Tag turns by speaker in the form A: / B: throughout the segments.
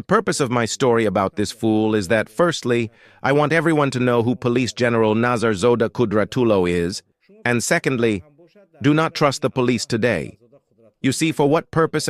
A: purpose of my story about this fool is that, firstly, I want everyone to know who Police General Nazar Zoda Kudra Tulo is, and secondly, do not trust the police today. You see, for what purpose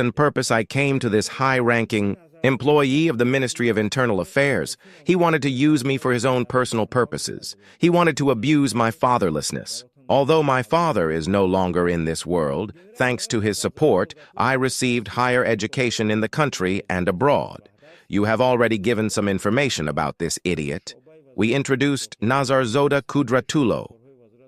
A: I came to this high-ranking employee of the Ministry of Internal Affairs. He wanted to use me for his own personal purposes. He wanted to abuse my fatherlessness. Although my father is no longer in this world, thanks to his support, I received higher education in the country and abroad. You have already given some information about this idiot. We introduced Nazarzoda Kudratulo,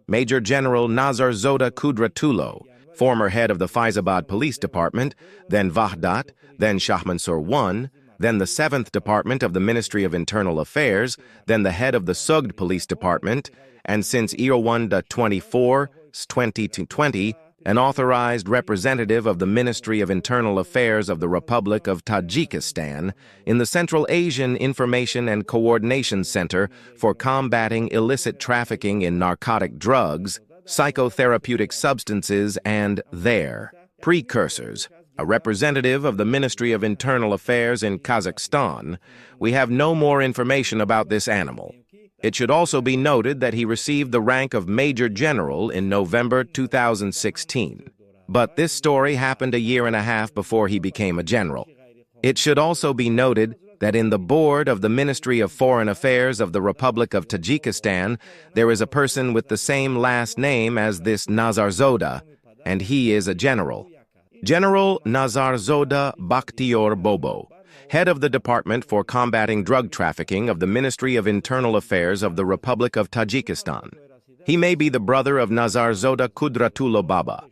A: Major General Nazarzoda Kudratulo, former head of the Faisabad Police Department, then Vahdat, then Shahmansur I, then the 7th Department of the Ministry of Internal Affairs, then the head of the SUGD Police Department, and since year 1-24, 2020, an authorized representative of the Ministry of Internal Affairs of the Republic of Tajikistan in the Central Asian Information and Coordination Center for Combating Illicit Trafficking in Narcotic Drugs, Psychotherapeutic Substances, and their precursors, a representative of the Ministry of Internal Affairs in Kazakhstan. We have no more information about this animal. It should also be noted that he received the rank of Major General in November 2016. But this story happened a year and a half before he became a general. It should also be noted that in the board of the Ministry of Foreign Affairs of the Republic of Tajikistan, there is a person with the same last name as this Nazarzoda, and he is a general. General Nazarzoda Bakhti or Bobo, head of the Department for Combating Drug Trafficking of the Ministry of Internal Affairs of the Republic of Tajikistan. He may be the brother of Nazarzoda Kudratulo Baba.